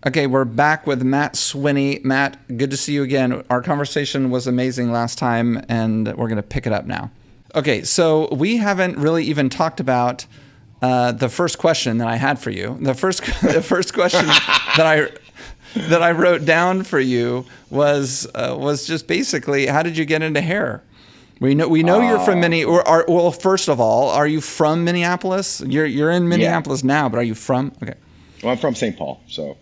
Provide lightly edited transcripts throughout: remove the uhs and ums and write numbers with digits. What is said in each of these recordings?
Okay, we're back with Matt Swinney. Matt, good to see you again. Our conversation was amazing last time, and we're going to pick it up now. Okay, so we haven't really even talked about the first question that I had for you. The first question that I wrote down for you was just basically, how did you get into hair? We know you're from well, first of all, are you from Minneapolis? You're in Minneapolis now, but are you from? Okay. Well, I'm from St. Paul, so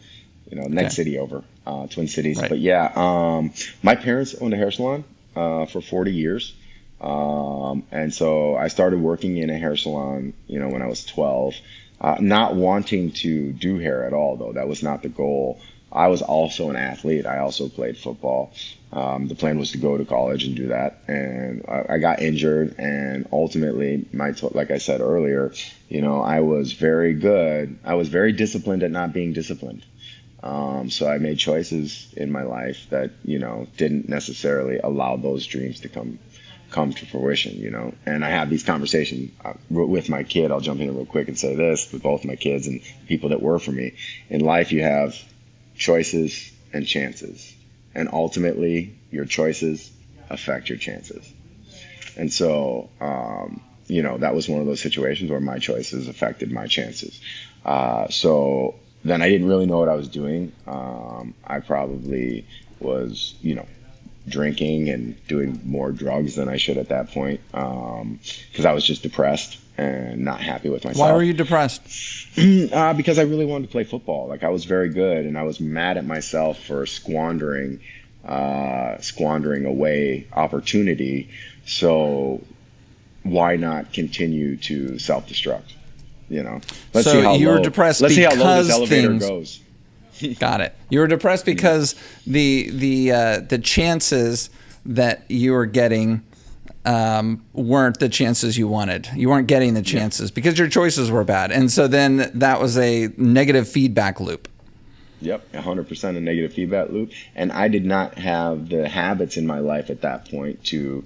next city over, Twin Cities. Right. But yeah, my parents owned a hair salon for 40 years. And so I started working in a hair salon, when I was 12, not wanting to do hair at all, though. That was not the goal. I was also an athlete. I also played football. The plan was to go to college and do that. And I got injured. And ultimately, like I said earlier, I was very good. I was very disciplined at not being disciplined. So I made choices in my life that, didn't necessarily allow those dreams to come to fruition, and I have these conversations with my kid. I'll jump in real quick and say this with both my kids and people that were for me. In life, you have choices and chances, and ultimately your choices affect your chances. And so, that was one of those situations where my choices affected my chances. So then I didn't really know what I was doing. I probably was, drinking and doing more drugs than I should at that point, because I was just depressed and not happy with myself. Why were you depressed? Because I really wanted to play football. Like, I was very good, and I was mad at myself for squandering away opportunity. So why not continue to self-destruct? Let's see how you were low, depressed let's see how low because this elevator things goes. Got it. You were depressed because the chances that you were getting weren't the chances you wanted. You weren't getting the chances because your choices were bad, and so then that was a negative feedback loop. Yep, 100% a negative feedback loop, and I did not have the habits in my life at that point to,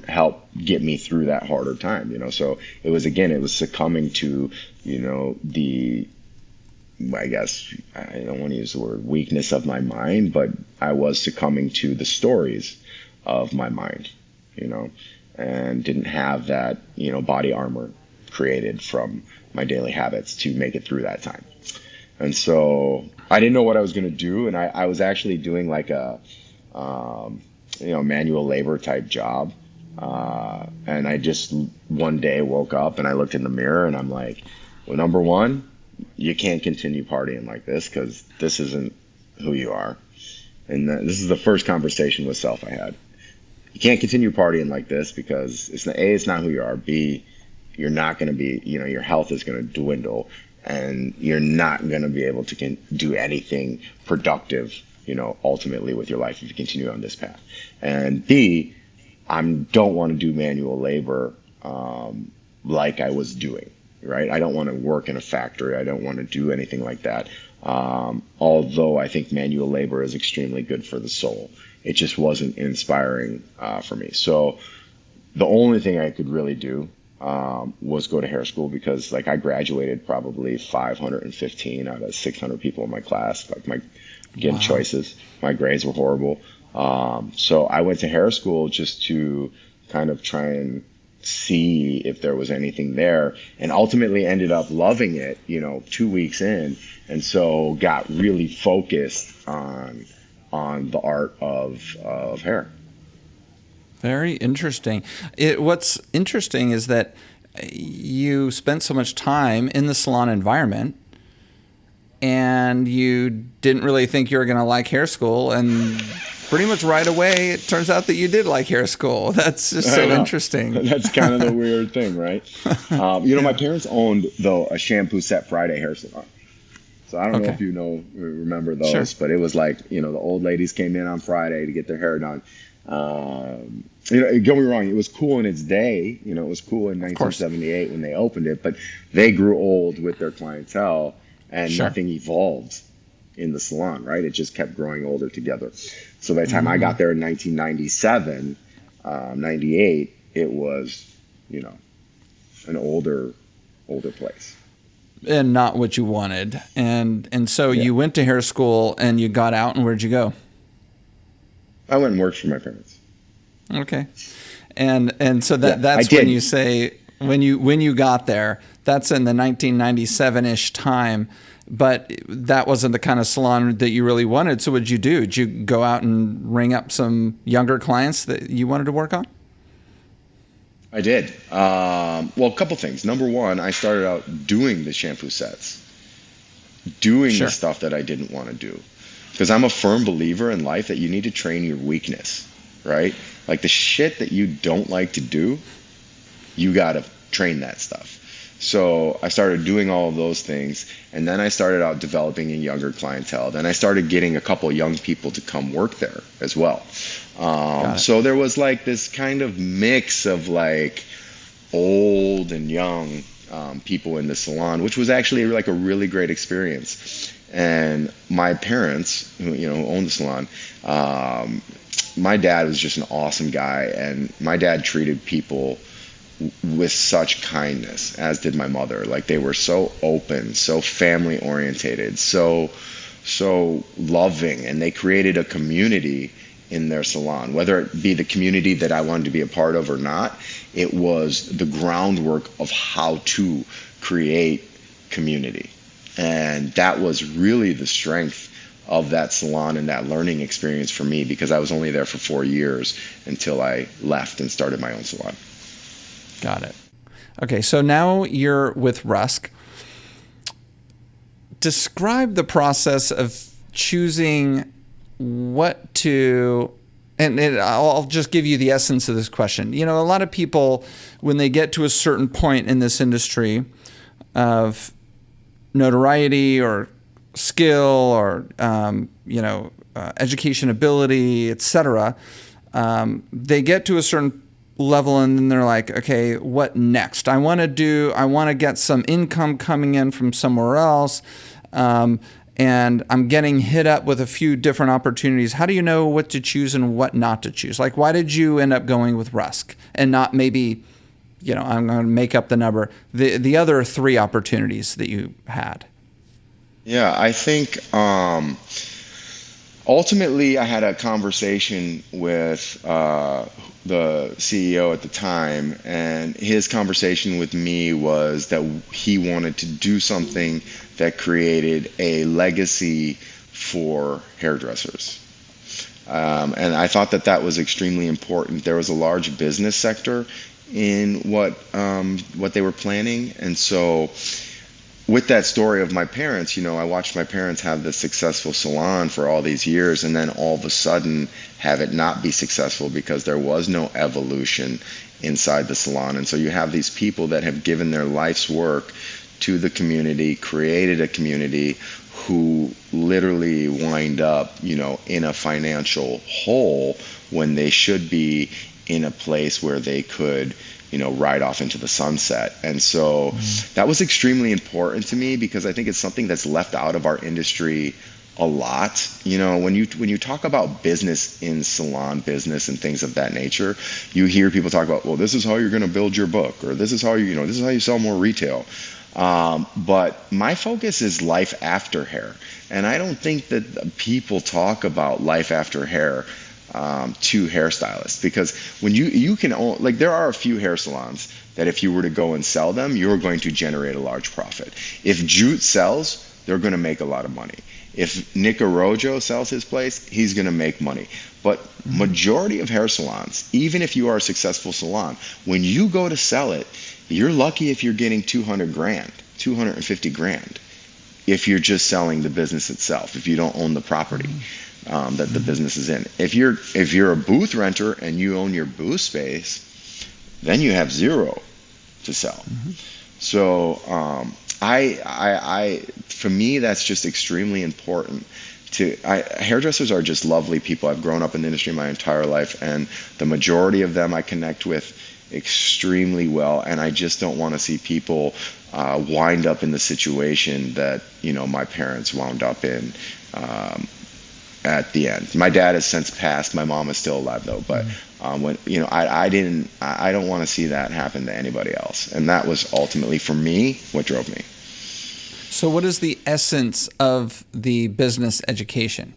help get me through that harder time. So it was succumbing to, I guess I don't want to use the word weakness of my mind, but I was succumbing to the stories of my mind, and didn't have that, body armor created from my daily habits to make it through that time. And so I didn't know what I was going to do. And I was actually doing like a, manual labor type job. And I just one day woke up and I looked in the mirror and I'm like, well, number one, you can't continue partying like this because this isn't who you are. And this is the first conversation with self I had. You can't continue partying like this because it's not who you are. B, you're not going to be, your health is going to dwindle and you're not going to be able to do anything productive, ultimately with your life if you continue on this path. And B, I don't want to do manual labor like I was doing. Right? I don't want to work in a factory. I don't want to do anything like that. Although I think manual labor is extremely good for the soul. It just wasn't inspiring for me. So the only thing I could really do was go to hair school because I graduated probably 515 out of 600 people in my class. Wow. Choices. My grades were horrible. So I went to hair school just to kind of try and see if there was anything there, and ultimately ended up loving it, 2 weeks in. And so got really focused on the art of hair. Very interesting. What's interesting is that you spent so much time in the salon environment and you didn't really think you were going to like hair school, and pretty much right away, it turns out that you did like hair school. That's just so interesting. That's kind of the weird thing, right? My parents owned, though, a Shampoo Set Friday hair salon. So I don't know if remember those, sure. But it was like, the old ladies came in on Friday to get their hair done. Don't get me wrong, it was cool in its day. It was cool in 1978 when they opened it, but they grew old with their clientele and nothing evolved in the salon, right? It just kept growing older together. So by the time I got there in 1997, 98, it was, an older place. and not what you wanted. And so you went to hair school and you got out, and where'd you go? I went and worked for my parents. Okay. And so that's did. when you say, when you got there, that's in the 1997-ish time, but that wasn't the kind of salon that you really wanted. So what'd you do? Did you go out and ring up some younger clients that you wanted to work on? I did. Well, a couple things. Number one, I started out doing the shampoo sets, doing the stuff that I didn't want to do. Because I'm a firm believer in life that you need to train your weakness, right? Like the shit that you don't like to do, you got to train that stuff. So I started doing all of those things, and then I started out developing a younger clientele. Then I started getting a couple young people to come work there as well. So there was like this kind of mix of like old and young people in the salon, which was actually like a really great experience. And my parents, who owned the salon, my dad was just an awesome guy, and my dad treated people with such kindness, as did my mother. Like they were so open, so family orientated, so loving, and they created a community in their salon. Whether it be the community that I wanted to be a part of or not, it was the groundwork of how to create community. And that was really the strength of that salon and that learning experience for me, because I was only there for 4 years until I left and started my own salon. Got it. Okay, so now you're with Rusk. Describe the process of choosing what to, and I'll just give you the essence of this question. A lot of people, when they get to a certain point in this industry of notoriety or skill or, education ability, etc., they get to a certain level and then they're like, okay, what next? I want to get some income coming in from somewhere else. And I'm getting hit up with a few different opportunities. How do you know what to choose and what not to choose? Like, why did you end up going with Rusk and not maybe, I'm going to make up the number, the other 3 opportunities that you had? Yeah, I think ultimately I had a conversation with the CEO at the time, and his conversation with me was that he wanted to do something that created a legacy for hairdressers. And I thought that was extremely important. There was a large business sector in what they were planning, and so with that story of my parents, I watched my parents have this successful salon for all these years, and then all of a sudden have it not be successful because there was no evolution inside the salon. And so you have these people that have given their life's work to the community, created a community, who literally wind up, in a financial hole when they should be in a place where they could ride off into the sunset. And so that was extremely important to me, because I think it's something that's left out of our industry a lot. When you talk about business in salon business and things of that nature, you hear people talk about, well, this is how you're going to build your book, or this is how this is how you sell more retail. But my focus is life after hair. And I don't think that people talk about life after hair to hairstylists, because when you can like, there are a few hair salons that if you were to go and sell them, you're going to generate a large profit. If Jute sells, they're going to make a lot of money. If Nick Arrojo sells his place, he's going to make money. But majority of hair salons, even if you are a successful salon, when you go to sell it, you're lucky if you're getting 200 grand, 250 grand, if you're just selling the business itself, if you don't own the property that the business is in. If you're a booth renter and you own your booth space, then you have zero to sell. So for me, that's just extremely important. Hairdressers are just lovely people. I've grown up in the industry my entire life, and the majority of them I connect with extremely well, and I just don't want to see people wind up in the situation that my parents wound up in at the end. My dad has since passed. My mom is still alive though, but when I don't want to see that happen to anybody else, and that was ultimately for me what drove me. So what is the essence of the business education?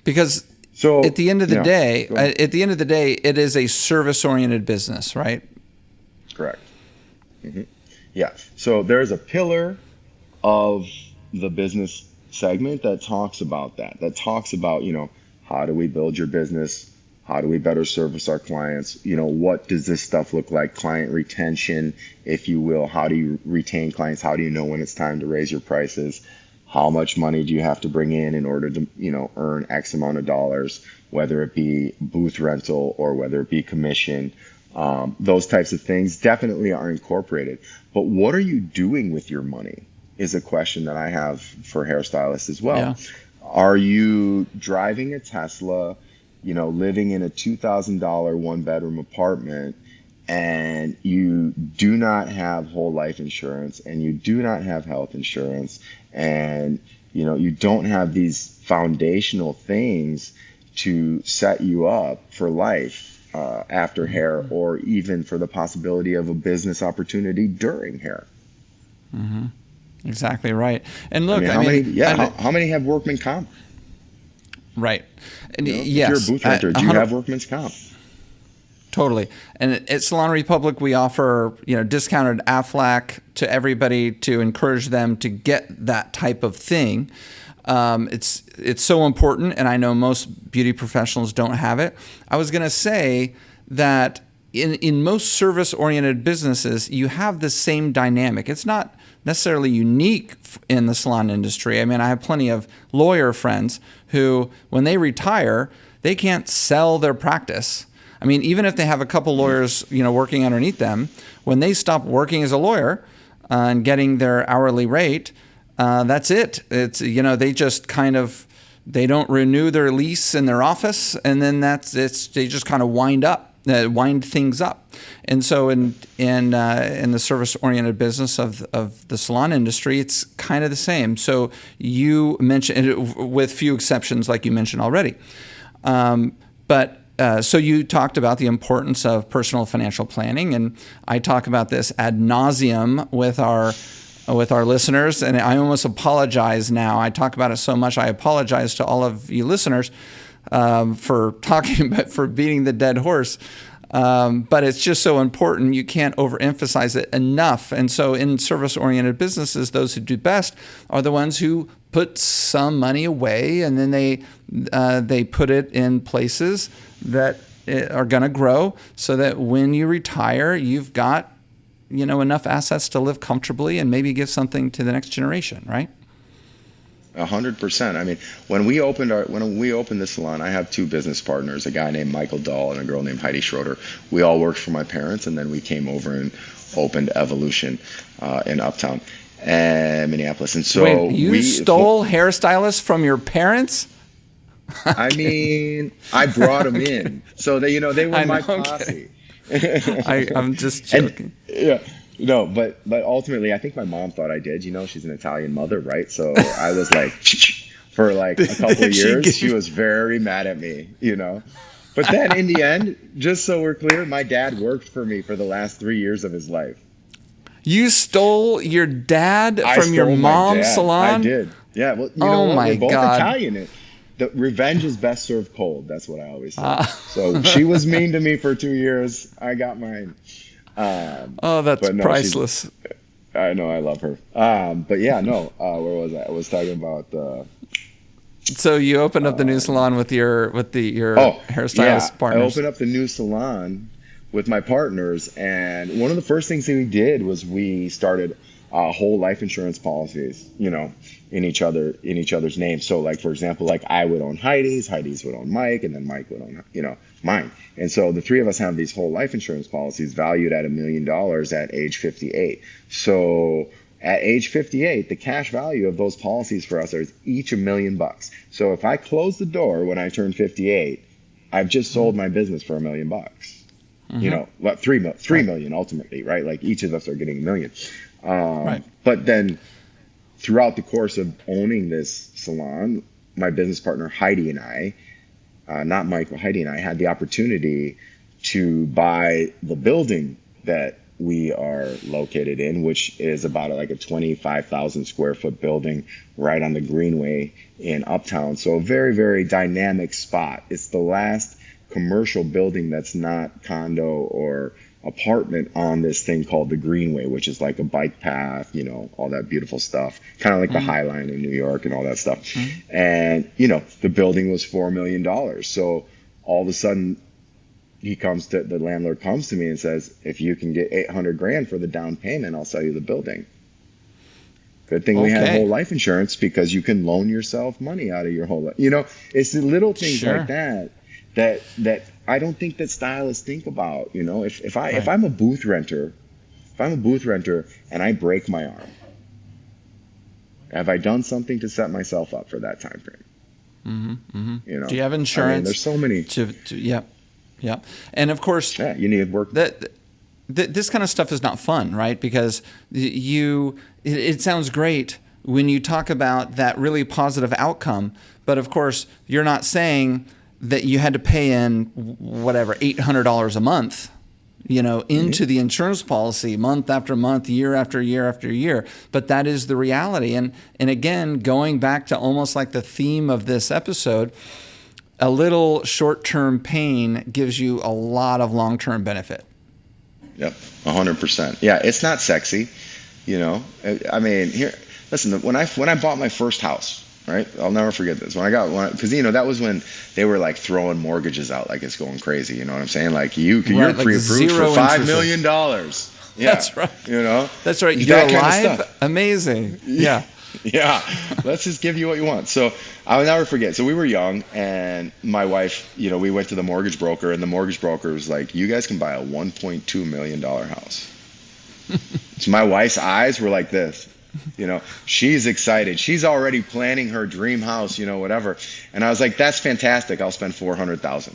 Because So, at the end of the yeah, day, go ahead. it is a service-oriented business, right? Correct. hmm Yeah. So there's a pillar of the business segment that talks about that. That talks about, how do we build your business? How do we better service our clients? What does this stuff look like? Client retention, if you will. How do you retain clients? How do you know when it's time to raise your prices? How much money do you have to bring in order to, earn X amount of dollars, whether it be booth rental or whether it be commission? Those types of things definitely are incorporated. But what are you doing with your money is a question that I have for hairstylists as well. Yeah. Are you driving a Tesla, living in a $2,000 one bedroom apartment, and you do not have whole life insurance and you do not have health insurance, and you don't have these foundational things to set you up for life after hair, or even for the possibility of a business opportunity during hair? Exactly right. And I look, mean, I how many? mean, Yeah, how many have workman comp? right. And If you're a yes, booth renter, do you have workman's comp? totally. And at Salon Republic, we offer, discounted Aflac to everybody to encourage them to get that type of thing. It's so important, and I know most beauty professionals don't have it. I was going to say that in most service-oriented businesses, you have the same dynamic. It's not necessarily unique in the salon industry. I mean, I have plenty of lawyer friends who, when they retire, they can't sell their practice. I mean, even if they have a couple lawyers, working underneath them, when they stop working as a lawyer and getting their hourly rate, that's it. It's, they just kind of, they don't renew their lease in their office, and then they just kind of wind things up. And so in the service-oriented business of the salon industry, it's kind of the same. So you mentioned, with few exceptions, like you mentioned already. So you talked about the importance of personal financial planning, and I talk about this ad nauseum with our listeners, and I almost apologize now. I talk about it so much, I apologize to all of you listeners for talking about, for beating the dead horse. But it's just so important. You can't overemphasize it enough. And so in service-oriented businesses, those who do best are the ones who put some money away, and then they put it in places that are going to grow, so that when you retire, you've got enough assets to live comfortably and maybe give something to the next generation, right? 100%. I mean, when we opened this salon, I have two business partners, a guy named Michael Dahl and a girl named Heidi Schroeder. We all worked for my parents, and then we came over and opened Evolution in Uptown and Minneapolis. And so Wait, you stole hairstylists from your parents? I mean, I brought them in, so they were my posse. I'm just joking. Yeah. No, but ultimately, I think my mom thought I did. She's an Italian mother, right? So I was like, for like a couple of years, she was very mad at me, But then in the end, just so we're clear, my dad worked for me for the last 3 years of his life. You stole your dad from your mom's salon? I did. Yeah. Well, we're both Italian. The revenge is best served cold. That's what I always say. So she was mean to me for 2 years. I got mine. That's priceless. I know, I love her. But yeah, no. Where was I? I was talking about. So you opened up the new salon with your hairstylist partners. I opened up the new salon with my partners, and one of the first things that we did was we started whole life insurance policies, in each other's names. So, like, for example, like I would own Heidi's would own Mike, and then Mike would own, mine. And so the three of us have these whole life insurance policies valued at $1 million at age 58. So at age 58, the cash value of those policies for us are each $1 million. So if I close the door when I turn 58, I've just sold my business for $1 million. What, 3 million ultimately, right? Like each of us are getting $1 million. Right. But then throughout the course of owning this salon, my business partner Heidi and I, not Mike, but Heidi and I had the opportunity to buy the building that we are located in, which is about like a 25,000 square foot building right on the Greenway in Uptown. So a very, very dynamic spot. It's the last commercial building that's not condo or apartment on this thing called the Greenway, which is like a bike path, all that beautiful stuff, kind of like the High Line in New York and all that stuff. And, the building was $4 million. So all of a sudden, the landlord comes to me and says, if you can get 800 grand for the down payment, I'll sell you the building. Good thing we have whole life insurance, because you can loan yourself money out of your whole life. It's the little things like that I don't think that stylists think about. If I'm a booth renter, and I break my arm, have I done something to set myself up for that time frame? Do you have insurance? There's so many. Yeah. And of course, you need work. This kind of stuff is not fun, right? Because it sounds great when you talk about that really positive outcome, but of course, you're not saying that you had to pay in whatever $800 a month, into the insurance policy month after month, year after year after year. But that is the reality. And again, going back to almost like the theme of this episode, a little short-term pain gives you a lot of long-term benefit. Yep, 100%. Yeah, it's not sexy, Here, listen. When I bought my first house, right? I'll never forget this. When I got one, because that was when they were like throwing mortgages out like it's going crazy. You know what I'm saying? Like you're pre-approved for $5 million. Yeah, that's right. That's right. You got live, amazing. Yeah. Yeah, let's just give you what you want. So I'll never forget. So we were young, and my wife, we went to the mortgage broker, and the mortgage broker was like, you guys can buy a $1.2 million house. So my wife's eyes were like this. She's excited. She's already planning her dream house, whatever. And I was like, that's fantastic. I'll spend $400,000.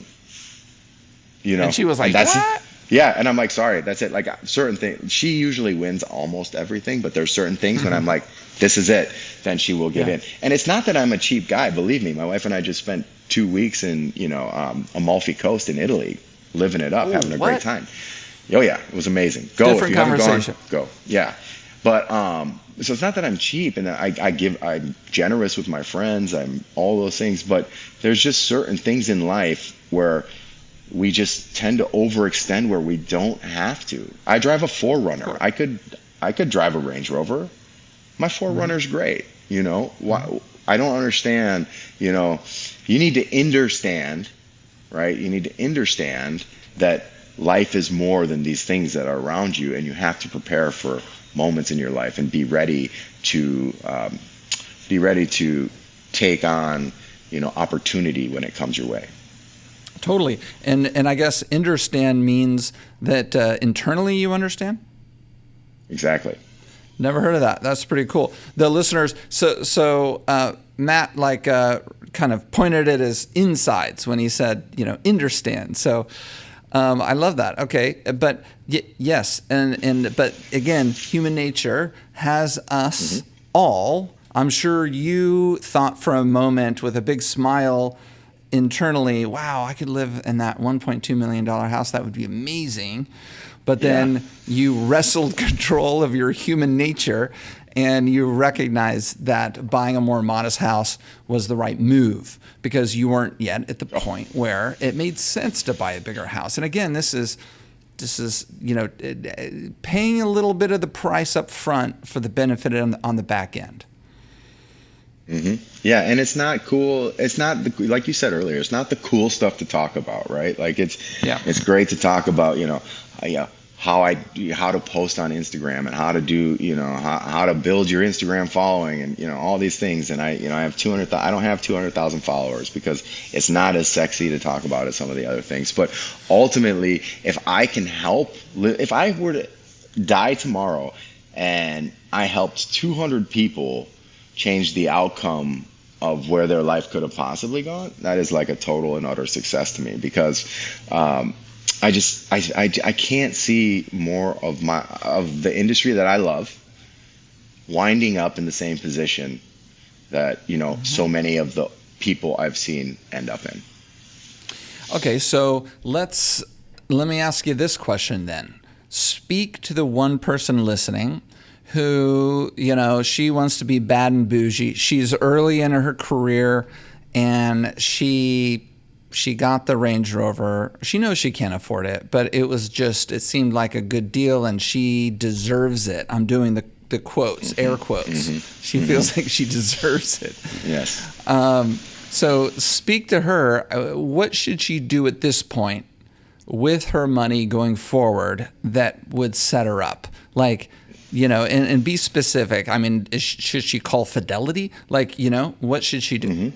And she was like, what? Yeah, and I'm like, sorry, that's it. Like certain things, she usually wins almost everything, but there's certain things when I'm like, this is it, then she will give in. And it's not that I'm a cheap guy. Believe me, my wife and I just spent 2 weeks in, Amalfi Coast in Italy, living it up, having a great time. Oh yeah, it was amazing. Go Different if you haven't conversation. Gone, go. Yeah, but so it's not that I'm cheap, and I'm generous with my friends. I'm all those things, but there's just certain things in life where we just tend to overextend where we don't have to. I drive a 4Runner. I could drive a Range Rover. My 4Runner's great. Why? I don't understand. You need to understand, right? You need to understand that life is more than these things that are around you, and you have to prepare for moments in your life and be ready to take on, opportunity when it comes your way. Totally. And I guess understand means that internally you understand? Exactly. Never heard of that. That's pretty cool. The listeners, so Matt kind of pointed it as insides when he said, understand. So I love that. Okay. But yes. But again, human nature has us all. I'm sure you thought for a moment with a big smile internally, wow, I could live in that $1.2 million house. That would be amazing. But then you wrestled control of your human nature, and you recognized that buying a more modest house was the right move because you weren't yet at the point where it made sense to buy a bigger house. And again, this is paying a little bit of the price up front for the benefit on the back end. Yeah, and it's not cool. It's not like you said earlier. It's not the cool stuff to talk about, right? Like it's great to talk about, how to post on Instagram and how to do, how to build your Instagram following and all these things. And I have 200. I don't have 200,000 followers because it's not as sexy to talk about as some of the other things. But ultimately, if I can help, if I were to die tomorrow and I helped 200 people change the outcome of where their life could have possibly gone, that is like a total and utter success to me, because I can't see more of the industry that I love winding up in the same position that so many of the people I've seen end up in. Okay, so let me ask you this question then. speak to the one person listening who, she wants to be bad and bougie. She's early in her career, and she got the Range Rover. She knows she can't afford it, but it seemed like a good deal, and she deserves it. I'm doing the quotes, air quotes. She feels like she deserves it. Yes. So speak to her. What should she do at this point with her money going forward that would set her up? Like, and be specific. I mean, should she call Fidelity? Like, what should she do?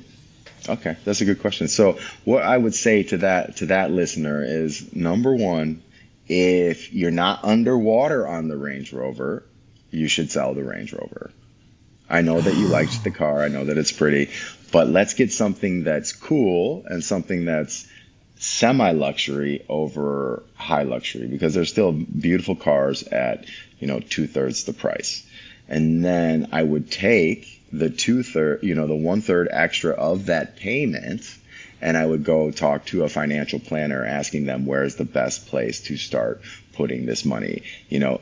Okay, that's a good question. So what I would say to that listener is, number one, if you're not underwater on the Range Rover, you should sell the Range Rover. I know that you liked the car. I know that it's pretty, but let's get something that's cool and something that's semi-luxury over high luxury, because there's still beautiful cars at, 2/3 the price. And then I would take the 2/3, the 1/3 extra of that payment, and I would go talk to a financial planner, asking them where's the best place to start putting this money.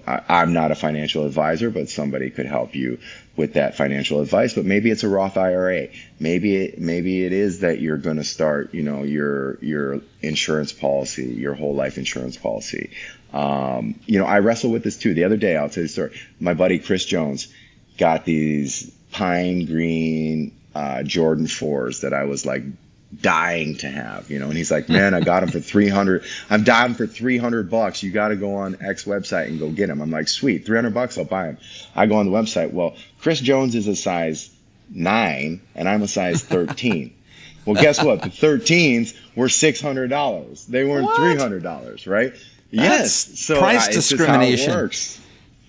I'm not a financial advisor, but somebody could help you with that financial advice. But maybe it's a Roth IRA. Maybe it is that you're going to start, your insurance policy, your whole life insurance policy. I wrestle with this too. The other day, I'll tell you the story. My buddy Chris Jones got these pine green Jordan 4s that I was like dying to have, and he's like, man, I got them for 300. I'm dying for $300. You got to go on X website and go get them. I'm like, sweet, $300, I'll buy them. I go on the website. Well, Chris Jones is a size 9 and I'm a size 13. Well, guess what? The 13s were $600. They weren't $300, right? Yes. So price discrimination. Just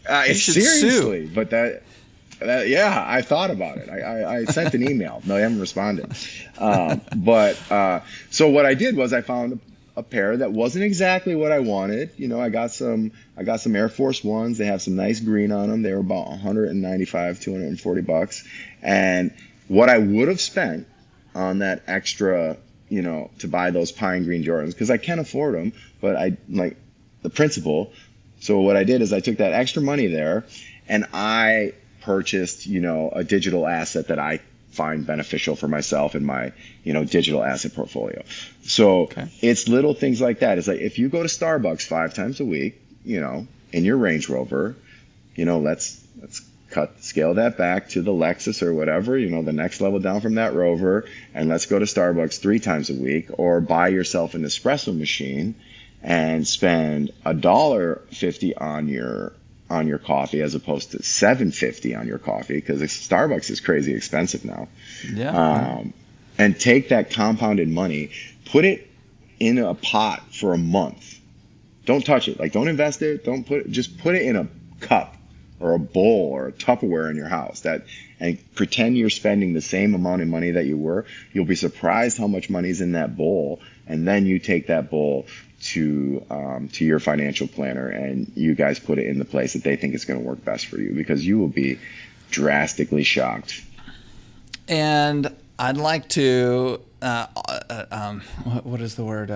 how it works. Seriously, sue. But yeah, I thought about it. I sent an email. No, I haven't responded. So what I did was I found a pair that wasn't exactly what I wanted. I got some Air Force Ones. They have some nice green on them. They were about $195, $240. And what I would have spent on that extra, to buy those pine green Jordans, because I can't afford them, but I like the principle. So what I did is I took that extra money there and I purchased, a digital asset that I find beneficial for myself in my, digital asset portfolio. So It's little things like that. It's like, if you go to Starbucks 5 times a week, in your Range Rover, let's scale that back to the Lexus or whatever, the next level down from that Rover, and let's go to Starbucks 3 times a week, or buy yourself an espresso machine and spend $1.50 on your coffee as opposed to $7.50 on your coffee, because Starbucks is crazy expensive now. Yeah. And take that compounded money, put it in a pot for a month. Don't touch it. Like, don't invest it. Just put it in a cup or a bowl or a Tupperware in your house, and pretend you're spending the same amount of money that you were. You'll be surprised how much money's in that bowl. And then you take that bowl to your financial planner, and you guys put it in the place that they think is going to work best for you, because you will be drastically shocked. And I'd like to what is the word?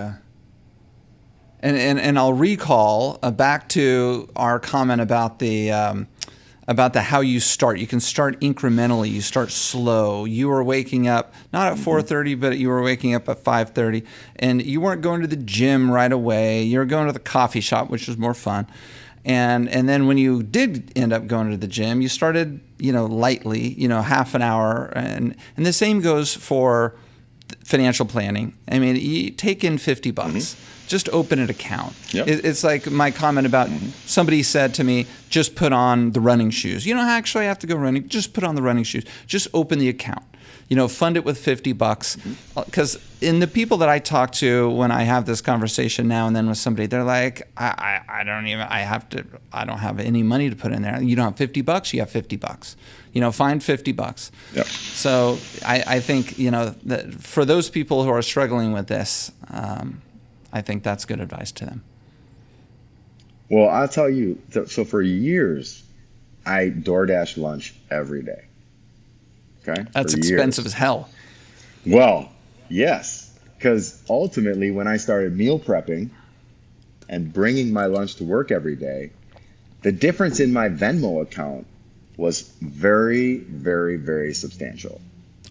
And I'll recall back to our comment about the how you start. You can start incrementally. You start slow. You were waking up not at 4:30, but you were waking up at 5:30, and you weren't going to the gym right away. You were going to the coffee shop, which was more fun. And then when you did end up going to the gym, you started, lightly, half an hour. And the same goes for financial planning. I mean, you take in $50. Just open an account. Yep. It's like my comment about somebody said to me, just put on the running shoes. You don't actually have to go running. Just put on the running shoes. Just open the account. Fund it with $50. Because in the people that I talk to when I have this conversation now and then with somebody, they're like, I don't have any money to put in there. You don't have $50, you have $50. Find $50. Yep. So I think, that for those people who are struggling with this, I think that's good advice to them. Well, I'll tell you, so for years, I DoorDash lunch every day. Okay? That's expensive as hell. Well, yes, because ultimately when I started meal prepping, and bringing my lunch to work every day, the difference in my Venmo account was very, very, very substantial.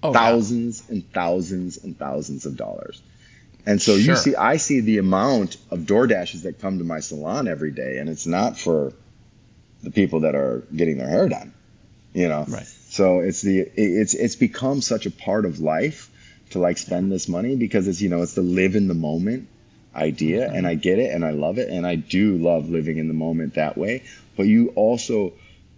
Oh, yeah. Thousands and thousands and thousands of dollars. And so Sure. I see the amount of DoorDashes that come to my salon every day, and it's not for the people that are getting their hair done, you know. Right. So it's become such a part of life to like spend this money because it's, you know, it's the live in the moment idea, and I get it and I love it, and I do love living in the moment that way. But you also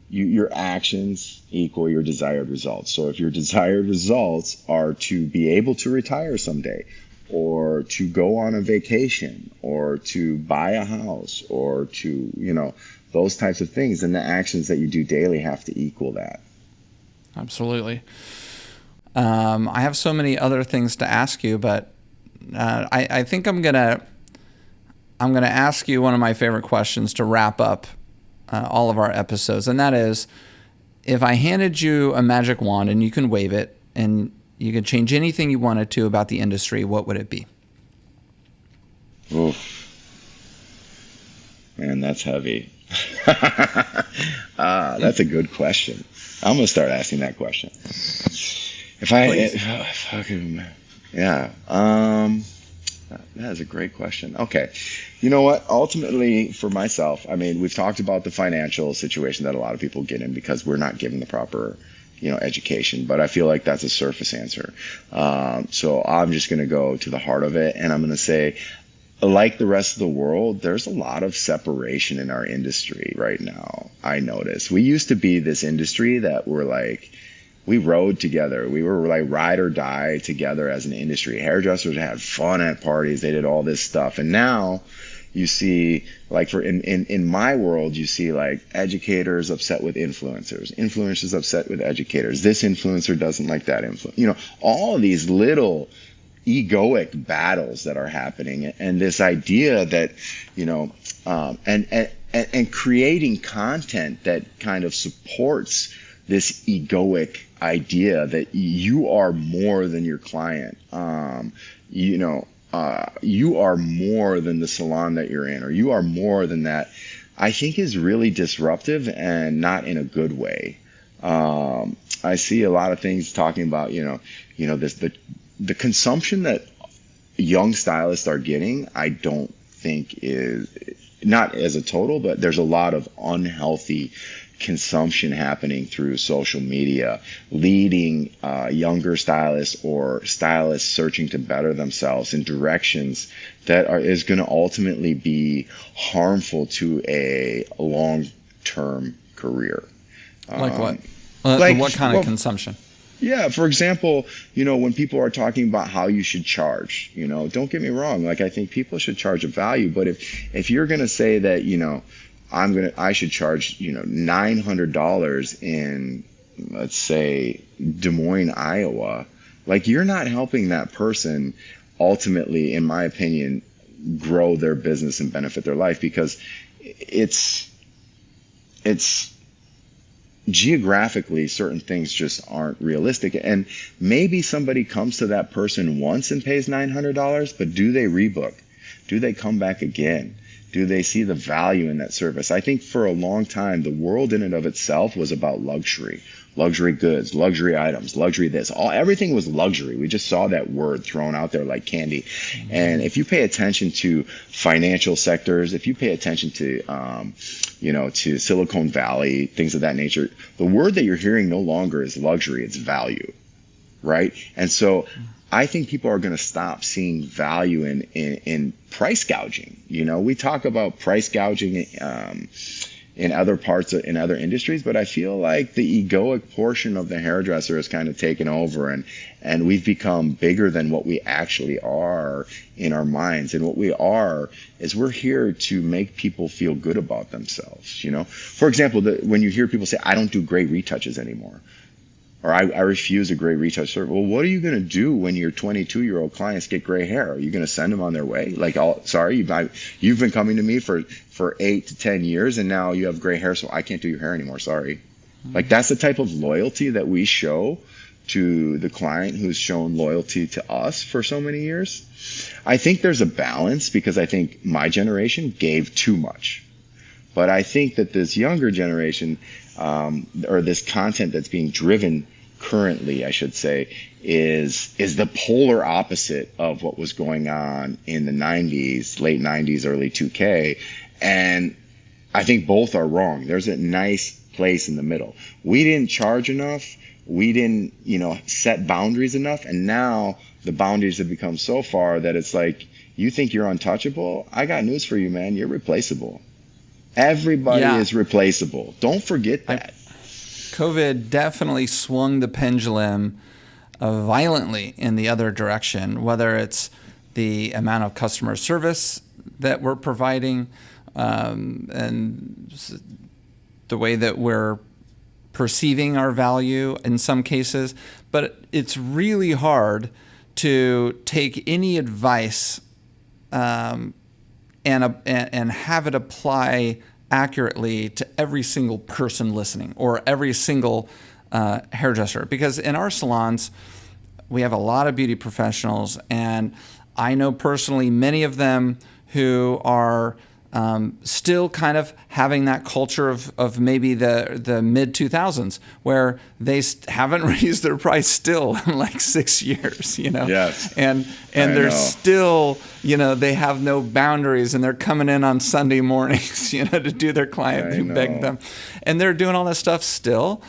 your actions equal your desired results. So if your desired results are to be able to retire someday, or to go on a vacation, or to buy a house, or to, you know, those types of things, then the actions that you do daily have to equal that. Absolutely. I have so many other things to ask you, but I think I'm gonna ask you one of my favorite questions to wrap up all of our episodes, and that is, if I handed you a magic wand and you can wave it and you could change anything you wanted to about the industry, what would it be? Oof. Man, that's heavy. That's a good question. I'm gonna start asking that question. If I can, yeah. That is a great question. Okay. You know what? Ultimately, for myself, I mean, we've talked about the financial situation that a lot of people get in because we're not given the proper, you know, education. But I feel like that's a surface answer. So I'm just going to go to the heart of it, and I'm going to say, like the rest of the world, there's a lot of separation in our industry right now. I notice we used to be this industry that we're like, we rode together. We were like ride or die together as an industry. Hairdressers had fun at parties. They did all this stuff. And now you see, like in my world, you see like educators upset with influencers, influencers upset with educators. This influencer doesn't like that influencer. You know, all of these little egoic battles that are happening, and this idea that, you know, and creating content that kind of supports this egoic idea that you are more than your client. You know, you are more than the salon that you're in, or you are more than that, I think is really disruptive and not in a good way. I see a lot of things talking about, the consumption that young stylists are getting, I don't think is, not as a total, but there's a lot of unhealthy consumption happening through social media, leading younger stylists or stylists searching to better themselves in directions that is going to ultimately be harmful to a long-term career. Like what? Like What kind of consumption? Yeah, for example, when people are talking about how you should charge, don't get me wrong. Like, I think people should charge a value, but if you're going to say that, I should charge, $900 in, let's say, Des Moines, Iowa, like, you're not helping that person ultimately, in my opinion, grow their business and benefit their life, because it's geographically, certain things just aren't realistic. And maybe somebody comes to that person once and pays $900, but do they rebook? Do they come back again? Do they see the value in that service? I think for a long time, the world in and of itself was about luxury goods, luxury items, luxury this. Everything was luxury. We just saw that word thrown out there like candy. And if you pay attention to financial sectors, if you pay attention to, to Silicon Valley, things of that nature, the word that you're hearing no longer is luxury, it's value, right? And so I think people are going to stop seeing value in price gouging. We talk about price gouging in other parts in other industries, but I feel like the egoic portion of the hairdresser has kind of taken over, and we've become bigger than what we actually are in our minds. And what we are is we're here to make people feel good about themselves. For example, when you hear people say, "I don't do great retouches anymore," or I refuse a gray retouch service. Well, what are you going to do when your 22-year-old clients get gray hair? Are you going to send them on their way? Like, sorry, you've been coming to me for 8 to 10 years, and now you have gray hair, so I can't do your hair anymore. Sorry. Like, that's the type of loyalty that we show to the client who's shown loyalty to us for so many years. I think there's a balance because I think my generation gave too much. But I think that this younger generation, or this content that's being driven currently, I should say, is the polar opposite of what was going on in the 90s, late 90s, early 2K. And I think both are wrong. There's a nice place in the middle. We didn't charge enough. We didn't, set boundaries enough. And now the boundaries have become so far that it's like, you think you're untouchable? I got news for you, man. You're replaceable. Everybody is replaceable. Don't forget that. COVID definitely swung the pendulum violently in the other direction, whether it's the amount of customer service that we're providing and the way that we're perceiving our value in some cases. But it's really hard to take any advice and have it apply accurately to every single person listening or every single hairdresser. Because in our salons, we have a lot of beauty professionals, and I know personally many of them who are still kind of having that culture of maybe the mid 2000s where they haven't raised their price still in like 6 years, Yes. and they're still, they have no boundaries, and they're coming in on Sunday mornings, to do their client who begged them, and they're doing all that stuff still.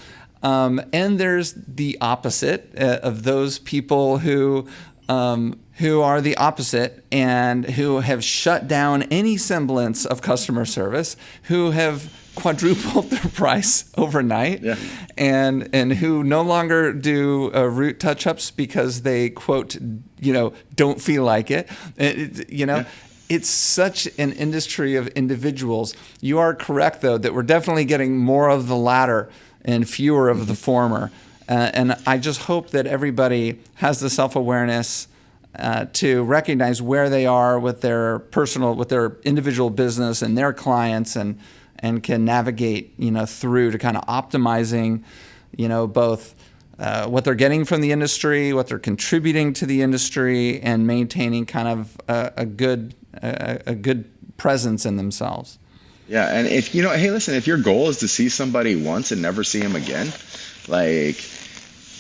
And there's the opposite of those people who are the opposite and who have shut down any semblance of customer service, who have quadrupled their price overnight, and who no longer do root touch-ups because they, quote, don't feel like it. It's such an industry of individuals. You are correct, though, that we're definitely getting more of the latter and fewer of the former. And I just hope that everybody has the self-awareness to recognize where they are with their individual business and their clients, and can navigate, through to kind of optimizing, both what they're getting from the industry, what they're contributing to the industry, and maintaining kind of a good presence in themselves. Yeah, and if hey, listen, if your goal is to see somebody once and never see them again, like,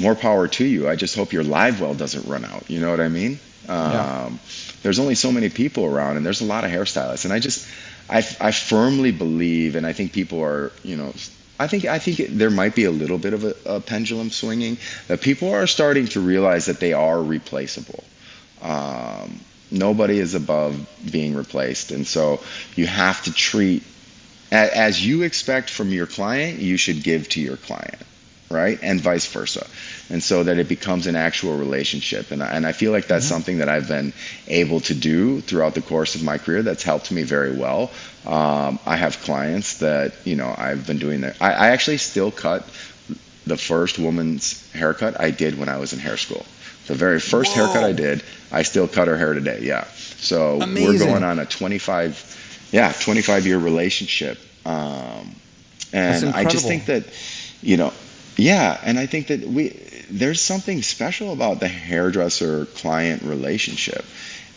more power to you. I just hope your live well doesn't run out. You know what I mean? There's only so many people around, and there's a lot of hairstylists, and I firmly believe, and I think people are, I think there might be a little bit of a pendulum swinging, that people are starting to realize that they are replaceable. Nobody is above being replaced, and so you have to treat, as you expect from your client, you should give to your client, right? And vice versa. And so that it becomes an actual relationship. And I feel like that's something that I've been able to do throughout the course of my career that's helped me very well. I have clients that, I've been doing that. I actually still cut the first woman's haircut I did when I was in hair school. The very first haircut I did, I still cut her hair today. Yeah. So We're going on a 25-year relationship. And I just think that, and I think that there's something special about the hairdresser-client relationship.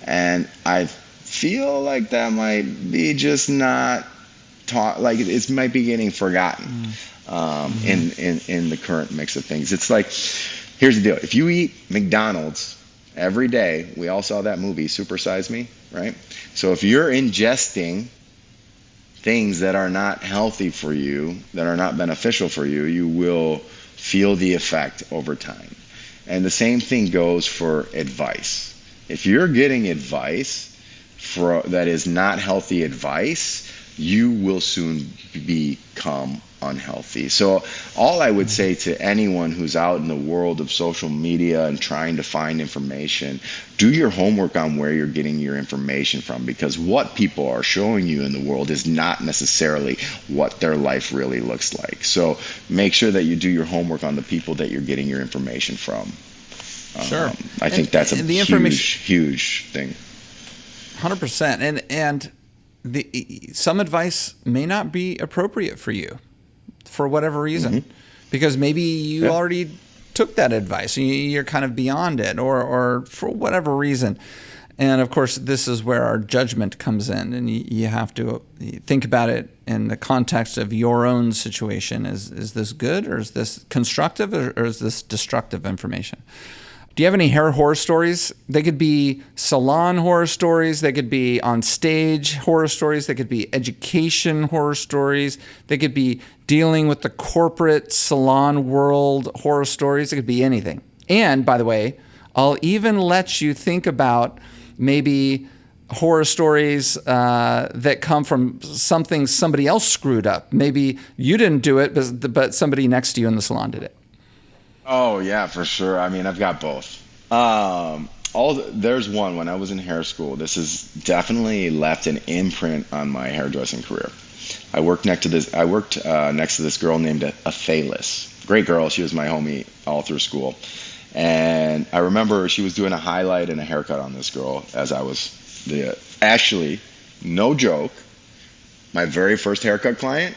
And I feel like that might be just not taught, like it might be getting forgotten in the current mix of things. It's like, here's the deal. If you eat McDonald's every day, we all saw that movie, Super Size Me, right? So if you're ingesting things that are not healthy for you, that are not beneficial for you, you will feel the effect over time. And the same thing goes for advice. If you're getting advice that is not healthy advice, you will soon become unhealthy. So all I would say to anyone who's out in the world of social media and trying to find information, do your homework on where you're getting your information from, because what people are showing you in the world is not necessarily what their life really looks like. So make sure that you do your homework on the people that you're getting your information from. Sure. I think that's a huge thing. 100%. And some advice may not be appropriate for you for whatever reason, because maybe you already took that advice. You're kind of beyond it, or for whatever reason. And of course, this is where our judgment comes in, and you have to think about it in the context of your own situation. Is this good, or is this constructive, or is this destructive information? Do you have any hair horror stories? They could be salon horror stories. They could be on stage horror stories. They could be education horror stories. They could be dealing with the corporate salon world horror stories. It could be anything. And by the way, I'll even let you think about maybe horror stories that come from something somebody else screwed up. Maybe you didn't do it, but somebody next to you in the salon did it. Oh yeah, for sure. I mean, I've got both. There's one when I was in hair school. This has definitely left an imprint on my hairdressing career. I worked next to this girl named Athalis. Great girl. She was my homie all through school. And I remember she was doing a highlight and a haircut on this girl as I was actually, no joke, my very first haircut client.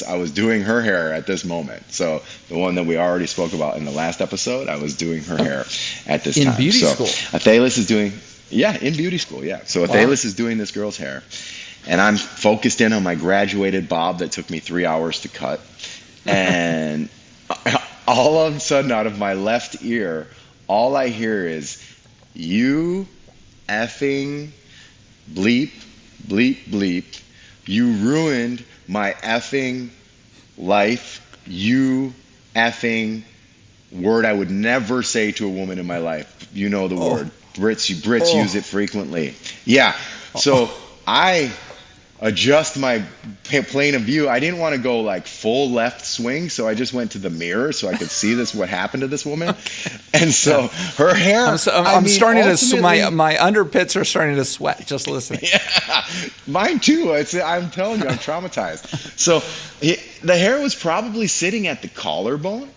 I was doing her hair at this moment. So the one that we already spoke about in the last episode, I was doing her hair at this time. In beauty school? Athalis is doing, in beauty school, yeah. So Athalis is doing this girl's hair. And I'm focused in on my graduated bob that took me 3 hours to cut. And all of a sudden, out of my left ear, all I hear is, "You effing bleep, bleep, bleep. You ruined my effing life. You effing," word I would never say to a woman in my life. You know the word. Brits use it frequently. Yeah. So I adjust my plane of view. I didn't want to go like full left swing, so I just went to the mirror so I could see what happened to this woman. And so her hair. I'm starting to my underpits are starting to sweat just listening. Yeah, mine too. I'm telling you, I'm traumatized. So the hair was probably sitting at the collarbone.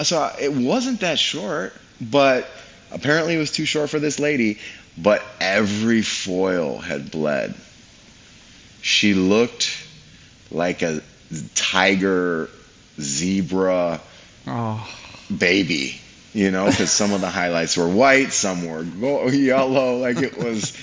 So it wasn't that short, but apparently it was too short for this lady. But every foil had bled. She looked like a tiger, zebra baby, because some of the highlights were white, some were yellow. Like it was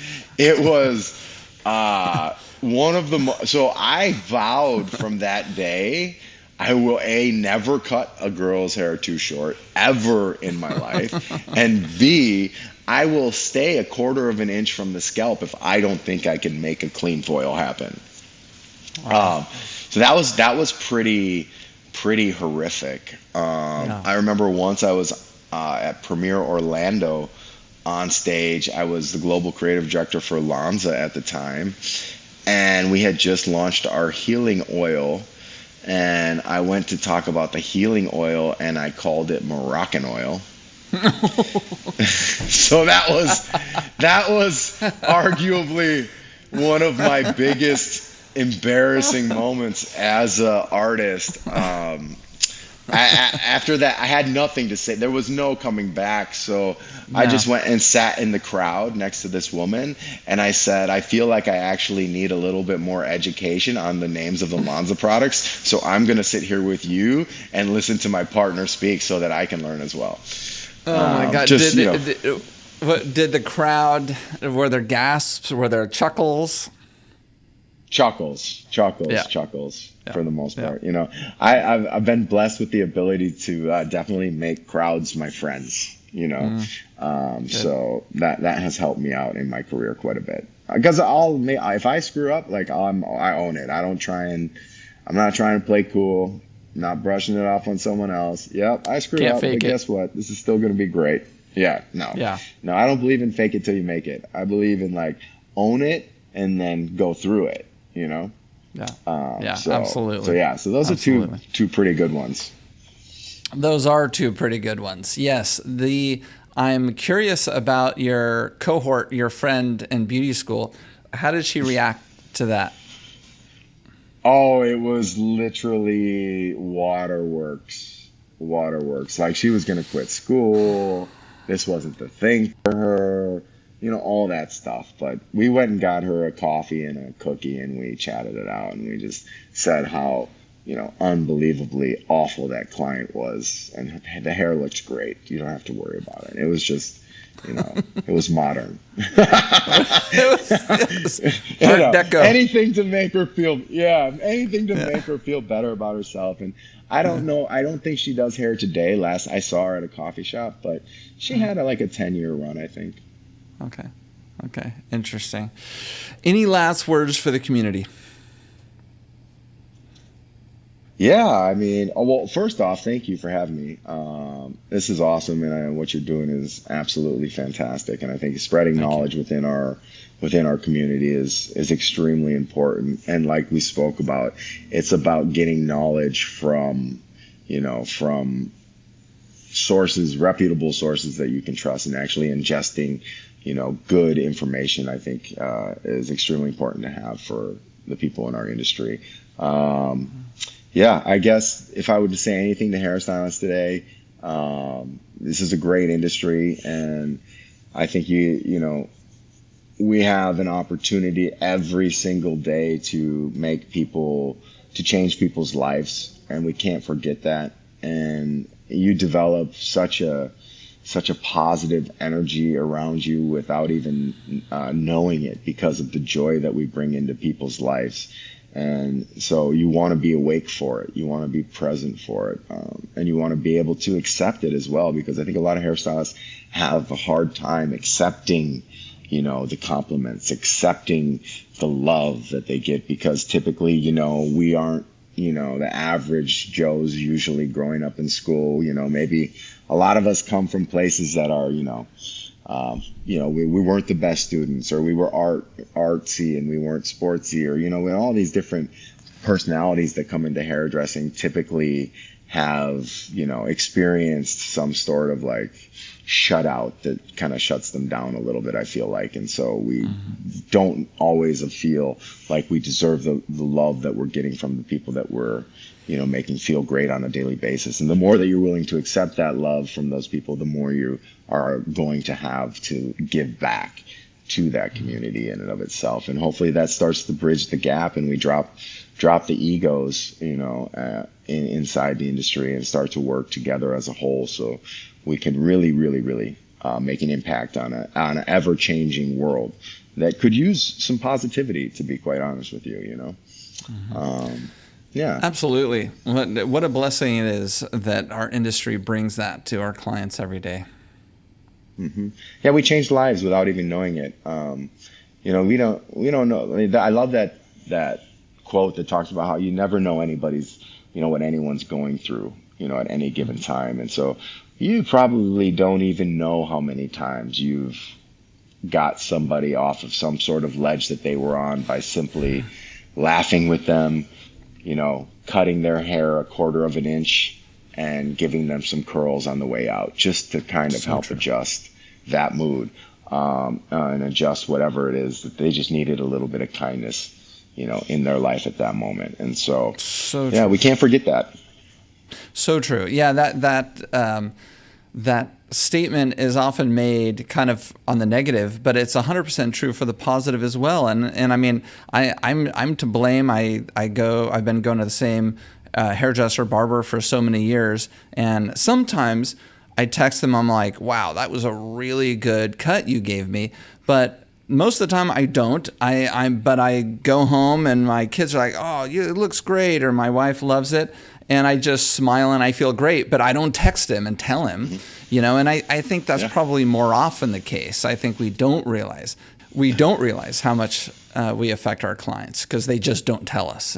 one of the. So I vowed from that day, I will never cut a girl's hair too short ever in my life, and B, I will stay a quarter of an inch from the scalp if I don't think I can make a clean foil happen. Wow. So that was pretty horrific. I remember once I was at Premiere Orlando on stage. I was the global creative director for Lanza at the time, and we had just launched our healing oil. And I went to talk about the healing oil, and I called it Moroccan oil. So that was arguably one of my biggest embarrassing moments as an artist. After that, I had nothing to say. There was no coming back. So I just went and sat in the crowd next to this woman, and I said, I feel like I actually need a little bit more education on the names of the Lanza products. So I'm going to sit here with you and listen to my partner speak so that I can learn as well. Oh my God! Did the crowd? Were there gasps? Were there chuckles? Chuckles for the most part. I've been blessed with the ability to definitely make crowds my friends. So that has helped me out in my career quite a bit. Because if I screw up, I own it. I'm not trying to play cool. Not brushing it off on someone else. Yep, I screwed up, but guess what? This is still going to be great. Yeah, no. No, I don't believe in fake it till you make it. I believe in own it and then go through it, Yeah, absolutely. So those are two pretty good ones. Those are two pretty good ones. Yes. I'm curious about your cohort, your friend in beauty school. How did she react to that? Oh, it was literally waterworks. Like she was going to quit school. This wasn't the thing for her, all that stuff. But we went and got her a coffee and a cookie, and we chatted it out, and we just said how, unbelievably awful that client was, and the hair looks great. You don't have to worry about it. It was just, it was modern. It was Art Deco. Anything to make her feel, yeah, anything to make her feel better about herself. And I don't know, I don't think she does hair today. Last I saw her at a coffee shop, but she had like a 10-year run, I think. Okay. Okay. Interesting. Any last words for the community? Yeah, I mean, well, first off, thank you for having me. This is awesome, and what you're doing is absolutely fantastic. And I think spreading Thank you. knowledge within our community is extremely important. And like we spoke about, it's about getting knowledge from sources, reputable sources that you can trust, and actually ingesting, good information. I think is extremely important to have for the people in our industry. Yeah, I guess if I were to say anything to hairstylists today, this is a great industry, and I think we have an opportunity every single day to change people's lives, and we can't forget that. And you develop such a positive energy around you without even knowing it, because of the joy that we bring into people's lives. And so you want to be awake for it. You want to be present for it. And you want to be able to accept it as well, because I think a lot of hairstylists have a hard time accepting, the compliments, accepting the love that they get, because typically, we aren't, the average Joes usually growing up in school. Maybe a lot of us come from places that are, we weren't the best students, or we were artsy and we weren't sportsy, or, with all these different personalities that come into hairdressing typically have, experienced some sort of like shutout that kind of shuts them down a little bit, I feel like. And so we don't always feel like we deserve the love that we're getting from the people that we're, making feel great on a daily basis. And the more that you're willing to accept that love from those people, the more you are going to have to give back to that community in and of itself. And hopefully that starts to bridge the gap, and we drop the egos, inside the industry, and start to work together as a whole, so we can really, really, really make an impact on an ever-changing world that could use some positivity, to be quite honest with you. Yeah. Absolutely. What a blessing it is that our industry brings that to our clients every day. Yeah, we change lives without even knowing it. We don't know. I mean, I love that quote that talks about how you never know what anyone's going through, at any given time. And so you probably don't even know how many times you've got somebody off of some sort of ledge that they were on by simply laughing with them, cutting their hair a quarter of an inch and giving them some curls on the way out, just to kind of help adjust that mood, and adjust whatever it is that they just needed, a little bit of kindness, in their life at that moment. And so yeah, we can't forget that. So true. Yeah, that statement is often made kind of on the negative, but it's 100% true for the positive as well. And I mean, I'm to blame. I've been going to the same hairdresser, barber for so many years, and sometimes I text them. I'm like, "Wow, that was a really good cut you gave me," but most of the time I don't. But I go home and my kids are like, "Oh, it looks great," or my wife loves it. And I just smile and I feel great, but I don't text him and tell him, and I think that's probably more often the case. I think we don't realize how much we affect our clients, because they just don't tell us,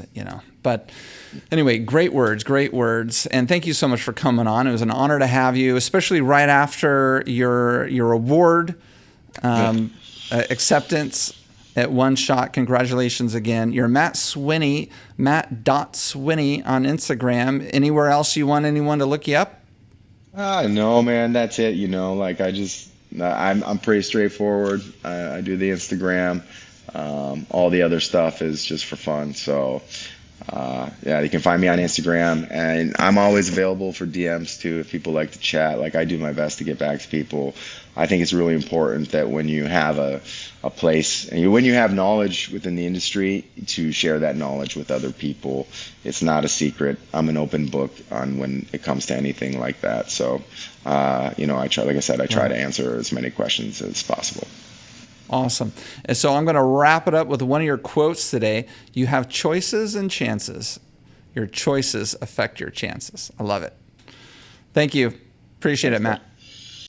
But anyway, great words. And thank you so much for coming on. It was an honor to have you, especially right after your award acceptance at One Shot. Congratulations again. You're Matt Swinney, Matt.Swinney on Instagram. Anywhere else you want anyone to look you up? No, man, that's it. I'm pretty straightforward. I do the Instagram. All the other stuff is just for fun. So Yeah, you can find me on Instagram, and I'm always available for DMs too if people like to chat. Like, I do my best to get back to people. I think it's really important that when you have a place and when you have knowledge within the industry, to share that knowledge with other people. It's not a secret. I'm an open book on when it comes to anything like that. So, I try, like I said, I try to answer as many questions as possible. Awesome. And so I'm going to wrap it up with one of your quotes today. You have choices and chances. Your choices affect your chances. I love it. Thank you. Appreciate it, Matt.